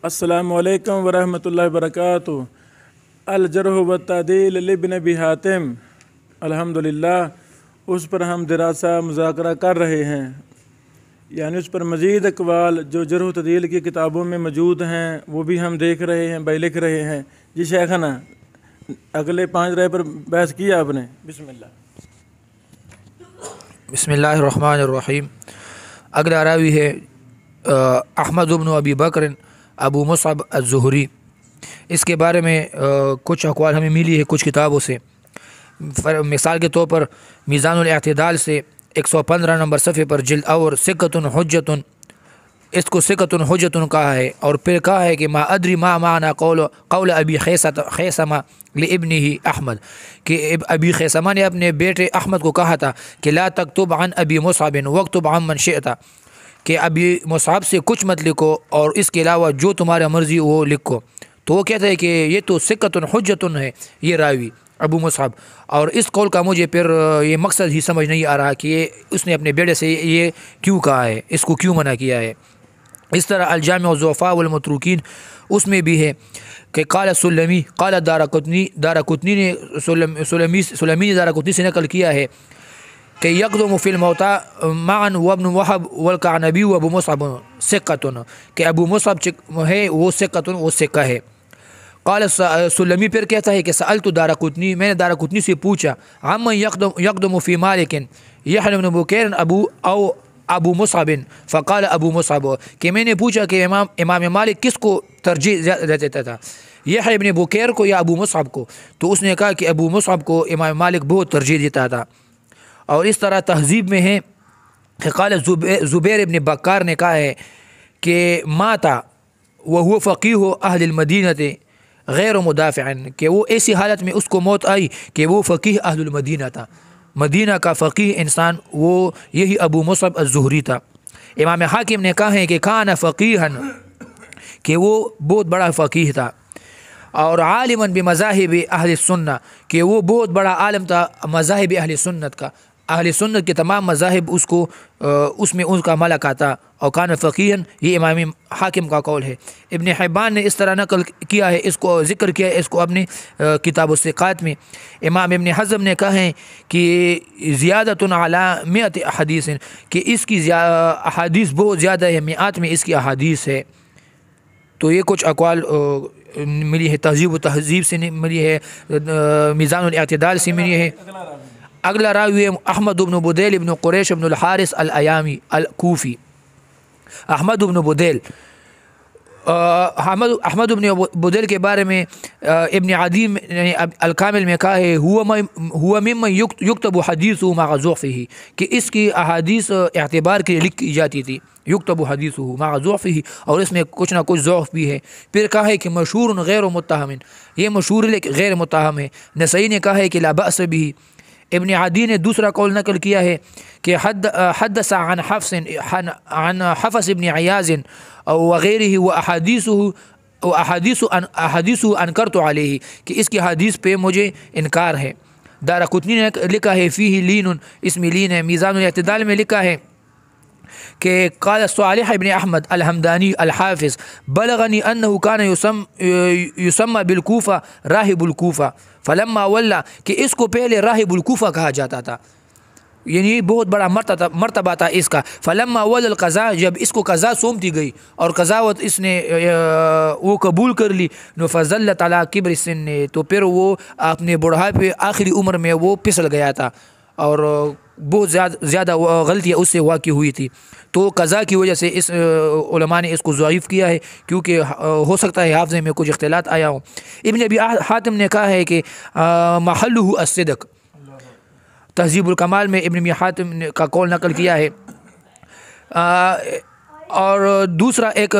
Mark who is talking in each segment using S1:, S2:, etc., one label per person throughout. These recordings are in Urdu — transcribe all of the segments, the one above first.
S1: السلام علیکم ورحمۃ اللہ وبرکاتہ۔ الجرح والتعدیل لابن ابی حاتم، الحمدللہ اس پر ہم دراسہ مذاکرہ کر رہے ہیں، یعنی اس پر مزید اقوال جو جرح و تعدیل کی کتابوں میں موجود ہیں وہ بھی ہم دیکھ رہے ہیں، لکھ رہے ہیں۔ جی شیخنا، اگلے 5 رائے پر بحث کیا آپ نے، بسم اللہ۔
S2: بسم اللہ الرحمن الرحیم۔ اگلا راوی ہے احمد بن ابی بکر ابو مصعب الزہری۔ اس کے بارے میں کچھ اقوال ہمیں ملی ہے کچھ کتابوں سے۔ مثال کے طور پر میزان الاعتدال سے 115 نمبر صفحے پر جلد اور ثقۃ حجۃ، اس کو ثقۃ حجۃ کہا ہے، اور پھر کہا ہے کہ ما ادری ما معنی قول ابی خیثمہ لابنہ احمد، کہ ابی خیثمہ نے اپنے بیٹے احمد کو کہا تھا کہ لا تکتب عن ابی مصعب واکتب عن من شئت، کہ ابی مصعب سے کچھ مت لکھو اور اس کے علاوہ جو تمہارا مرضی وہ لکھو۔ تو وہ کہتا ہے کہ یہ تو ثقۃ حجۃ ہے یہ راوی ابو مصعب، اور اس قول کا مجھے پھر یہ مقصد ہی سمجھ نہیں آ رہا کہ اس نے اپنے بیٹے سے یہ کیوں کہا ہے، اس کو کیوں منع کیا ہے۔ اس طرح الجامع الضعفاء والمتروکین اس میں بھی ہے کہ قال سلمی قال دارقطنی نے سلمی نے دارقطنی سے نقل کیا ہے کہ یقدم فی الموتى معا وابن وهب والقعنبی وابو مصعب ثقۃ، کہ ابو مصعب ہے وہ ثقۃ، وہ ثقہ ہے۔ قال سلمی پھر کہتا ہے کہ سألت دارقطنی، میں نے دارقطنی سے پوچھا عمن یقدم فی مالک یحیی بن بکیر ابو مصعب فقال ابو مصعب، کہ میں نے پوچھا کہ امام مالک کس کو ترجیح دیتا تھا، یحیی بن بکیر کو یا ابو مصعب کو؟ تو اس نے کہا کہ ابو مصعب کو امام مالک بہت ترجیح دیتا تھا۔ اور اس طرح تہذیب میں ہے کہ قال زبیر ابن بکار نے کہا ہے کہ ماتا وهو فقیہ اہل المدینہ غیر مدافع، کہ وہ ایسی حالت میں اس کو موت آئی کہ وہ فقیہ اہل المدینہ تھا، مدینہ کا فقیہ انسان وہ یہی ابو مصعب الزہری تھا۔ امام حاکم نے کہا ہے کہ کان فقیہا، کہ وہ بہت بڑا فقیہ تھا، اور عالما بمذاہب اہل السنہ، کہ وہ بہت بڑا عالم تھا مذاہب اہل سنت کا، اہل سنت کے تمام مذاہب اس میں ان کا ملک آتا، اور کان فقیہا، یہ امام حاکم کا قول ہے۔ ابن حبان نے اس طرح نقل کیا ہے، اس کو ذکر کیا ہے اس کو اپنی کتاب الثقات میں۔ امام ابن حزم نے کہا ہے کہ زیادۃ علی 100 احادیث، کہ اس کی احادیث بہت زیادہ ہے، مئات میں اس کی احادیث ہے۔ تو یہ کچھ اقوال ملی ہے، تہذیب و تہذیب سے ملی ہے، میزان الاعتدال سے ملی ہے۔ اگلا راوی ہے احمد بن بدیل بن قریش بن الحارث الایامی الکوفی۔ احمد بن بدیل، احمد بن بدیل کے بارے میں ابن عدی نے الکامل میں کہا ہے ہوا ممن یکتب حدیثہ مع ضعفہ، کہ اس کی احادیث اعتبار کے لیے لکھی جاتی تھی، یکتب حدیثہ مع ضعفہ، اور اس میں کچھ نہ کچھ ضعف بھی ہے۔ پھر کہا ہے کہ مشہور غیر متہم، یہ مشہور لیکن غیر متہم ہے۔ نسائی نے کہا ہے کہ لا بأس بہ۔ ابن عدی نے دوسرا قول نقل کیا ہے کہ حدث عن حفص ابن عیاض وغیرہ احادیث انکرت علیہ، کہ اس کی حدیث پہ مجھے انکار ہے۔ دارقطنی نے لکھا ہے فیہ لین، اس میں لین ہے۔ میزان الاعتدال میں لکھا ہے کہ قال صالح ابن احمد الحمدانی الحافظ بلغنی انه کان یسمى بالکوفہ راہب الکوفہ فلما ولا، کہ اس کو پہلے راہب الکوفہ کہا جاتا تھا، یعنی بہت بڑا مرتبہ تھا اس کا۔ فلما ولا القضاء، جب اس کو قضاء سونپتی گئی اور قضاوت اس نے وہ قبول کر لی، فظلت علی کبر السن، تو پھر وہ اپنے بڑھاپے آخری عمر میں وہ پھسل گیا تھا، اور بہت زیادہ غلطیاں اس سے واقع ہوئی تھی۔ تو قضاء کی وجہ سے اس علماء نے اس کو ضعیف کیا ہے، کیونکہ ہو سکتا ہے حافظے میں کچھ اختلاط آیا ہو۔ ابن ابی حاتم نے کہا ہے کہ محلہ الصدق، تہذیب الکمال میں ابن ابی حاتم کا قول نقل کیا ہے۔ اور دوسرا ایک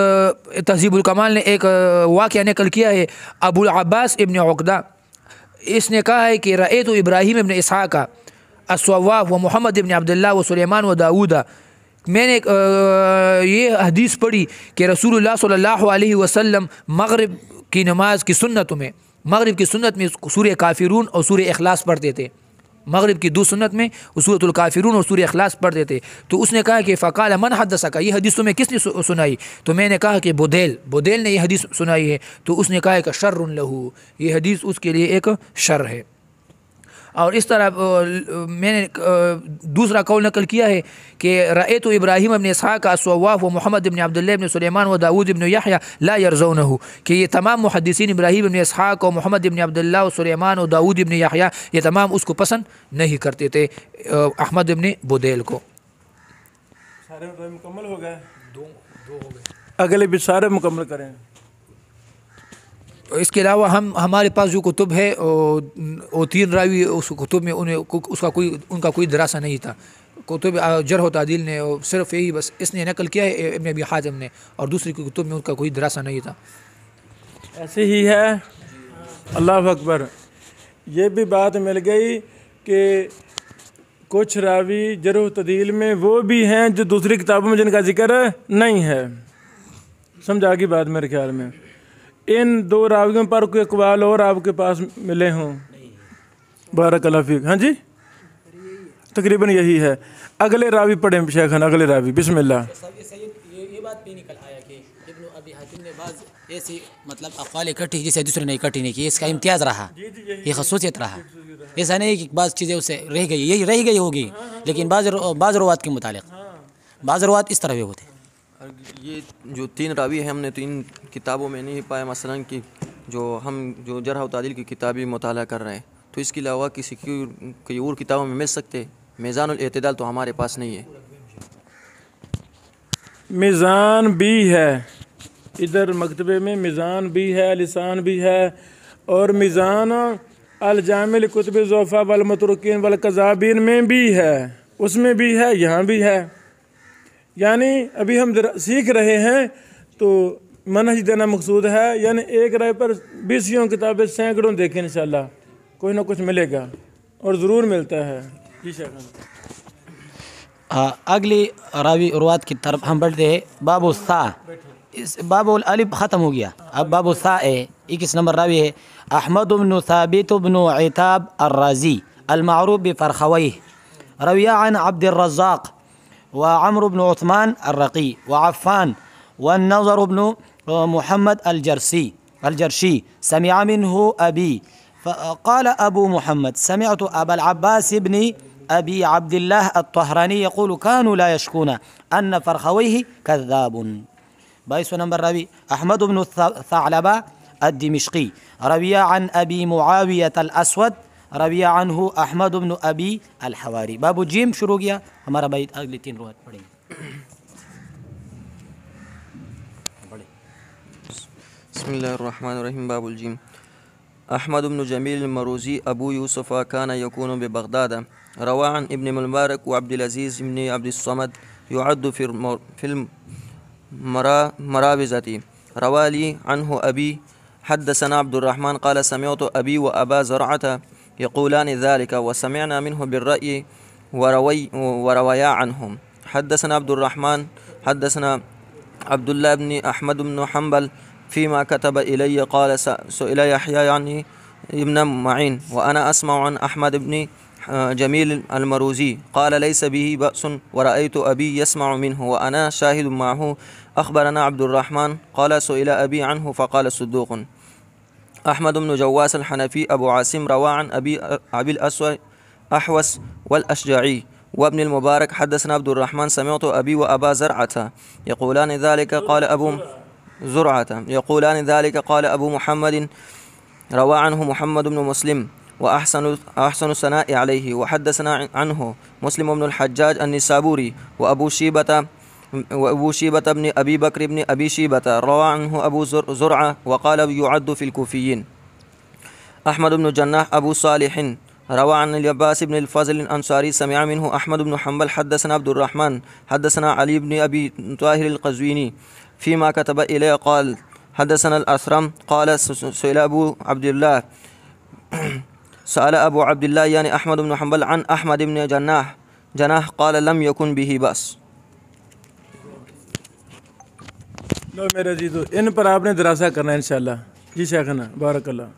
S2: تہذیب الکمال نے ایک واقعہ نقل کیا ہے، ابو العباس ابن عقدہ، اس نے کہا ہے کہ رأیت ابراہیم ابن اسحاق الصواف و محمد ابن عبداللہ و سلیمان و داود، میں نے یہ حدیث پڑھی کہ رسول اللہ صلی اللہ علیہ وسلم مغرب کی نماز کی سنت میں، مغرب کی سنت میں سورہ کافرون اور سورہ اخلاص پڑھتے تھے، مغرب کی دو سنت میں سورۃ الکافرون اور سورہ اخلاص پڑھتے تھے. تو اس نے کہا کہ فقال من حدثک، یہ حدیث تمہیں کس نے سنائی؟ تو میں نے کہا کہ بدیل نے یہ حدیث سنائی ہے. تو اس نے کہا کہ شر لہ، یہ حدیث اس کے لیے ایک شر ہے. اور اس طرح میں نے دوسرا قول نقل کیا ہے کہ رأیت ابراہیم ابن اسحاق الصواف و محمد ابن عبداللہ ابن سلیمان و داود ابن یحییٰ لا یرضونہ، کہ یہ تمام محدثین ابراہیم ابن اسحاق و محمد ابن عبداللہ و سلیمان و داود ابن یحییٰ یہ تمام اس کو پسند نہیں کرتے تھے، احمد ابن بدیل کو.
S1: سارے مکمل ہو گئے، دو ہو گئے، اگلے بھی سارے مکمل کریں.
S2: اس کے علاوہ ہمارے پاس جو کتب ہے وہ 3 راوی، اس کتب میں ان کا کوئی دراسہ نہیں تھا. کتب جرح و تعدیل نے صرف یہی بس اس نے نقل کیا ہے ابن ابی حاتم نے، اور دوسری کتب میں ان کا کوئی دراسہ نہیں تھا.
S1: ایسے ہی ہے. اللہ اکبر. یہ بھی بات مل گئی کہ کچھ راوی جرح و تعدیل میں وہ بھی ہیں جو دوسری کتابوں میں جن کا ذکر نہیں ہے. سمجھا گی بات میرے خیال میں. ان 2 راویوں پر کوئی اقوال اور آپ کے پاس ملے ہوں؟ بارک اللہ فیک. ہاں جی، تقریباً یہی ہے. اگلے راوی پڑھیں شیخنا، اگلے راوی بسم اللہ.
S3: یہ بات بھی نکل آیا کہ ابن ابی حاتم نے بعض ایسی مطلب اقوال اکٹھی جسے دوسرے نے اکٹھی نہیں کی، اس کا امتیاز رہا، یہ خصوصیت رہا. ایسا نہیں کہ بعض چیزیں اسے رہ گئی، یہی رہ گئی ہوگی، لیکن بعض روات کے متعلق بعض روات اس طرح بھی ہوتے.
S4: یہ جو 3 راوی ہیں ہم نے 3 کتابوں میں نہیں پایا. مثلا کہ جو جرح و تعدیل کی کتابی مطالعہ کر رہے ہیں تو اس کے علاوہ کسی کوئی اور کتابوں میں مل سکتے. میزان الاعتدال تو ہمارے پاس نہیں ہے.
S1: میزان بھی ہے ادھر مکتبے میں، میزان بھی ہے، لسان بھی ہے، اور میزان الجامع لکتب الضعفاء والمتروکین والکذابین میں بھی ہے، اس میں بھی ہے، یہاں بھی ہے. یعنی ابھی ہم سیکھ رہے ہیں تو منہج دینا مقصود ہے. یعنی ایک رائے پر 20 کتابیں سینکڑوں دیکھیں، انشاءاللہ کوئی نہ کچھ ملے گا، اور ضرور ملتا ہے. جی شیخ.
S3: اگلی راوی روات کی طرف ہم بڑھتے ہیں. باب الثا، اس باب الالف ختم ہو گیا، اب باب الثا ہے. 21 نمبر راوی ہے احمد بن ثابت بن عتاب الرازی المعروف بفرخویہ، رویہ عن عبد الرزاق وعمر بن عثمان الرقی وعفان والنظر بن محمد الجرشی سمع منه أبي. فقال أبو محمد سمعت أبا العباس بن أبي عبد الله الطهراني يقول كانوا لا يشكون أن فرخويه كذاب. 22 نمبر راوي أحمد بن ثعلبة الدمشقي، روي عن أبي معاوية الأسود، روی عنہ احمد بن ابی الحواری. باب الجیم شروع کیا ہمارا بھائی، اگلی 3 روایت پڑھیں گے.
S4: بسم اللہ الرحمن الرحیم. باب الجیم. احمد بن جمیل المروزی ابو یوسف کان یکون ببغداد، روى عن ابن المبارک وعبد العزیز بن عبد الصمد يعد في المراوزة، روى لي عنه ابی حدثنا عبد الرحمن قال سمعت ابی وابا زرعة يقولان ذلك وسمعنا منه بالرأي ورويا عنهم. حدثنا عبد الرحمن حدثنا عبد الله بن أحمد بن حنبل فيما كتب إلي قال سئل يحيى عني ابن معين وأنا أسمع عن أحمد بن جميل المروزي قال ليس به بأس ورأيت أبي يسمع منه وأنا شاهد معه. أخبرنا عبد الرحمن قال سئل أبي عنه فقال صدوق. احمد بن جواس الحنفي ابو عاصم روى عن ابي الاسود احوس والاشجعي وابن المبارك حدثنا عبد الرحمن سمعت ابي وابا زرعة يقولان ذلك قال ابو زرعة يقولان ذلك قال ابو محمد روى عنه محمد بن مسلم واحسن الثناء عليه. وحدثنا عنه مسلم بن الحجاج النسابوري وابو شيبة بن أبي بكر بن أبي شيبة، روى عنه أبو زرعة وقال يعد في الكوفيين. أحمد بن جناح أبو صالح روى عن العباس بن الفضل الأنصاري سمع منه أحمد بن حنبل. حدثنا عبد الرحمن حدثنا علي بن أبي طاهر القزويني فيما كتب إليه قال حدثنا الأثرم قال سئل أبو عبد الله سأل أبو عبد الله يعني أحمد بن حنبل عن أحمد بن جناح قال لم يكن به بأس.
S1: لو میرے عزیزو ان پر آپ نے دراسہ کرنا ہے انشاءاللہ. جی شیخنا بارک اللہ.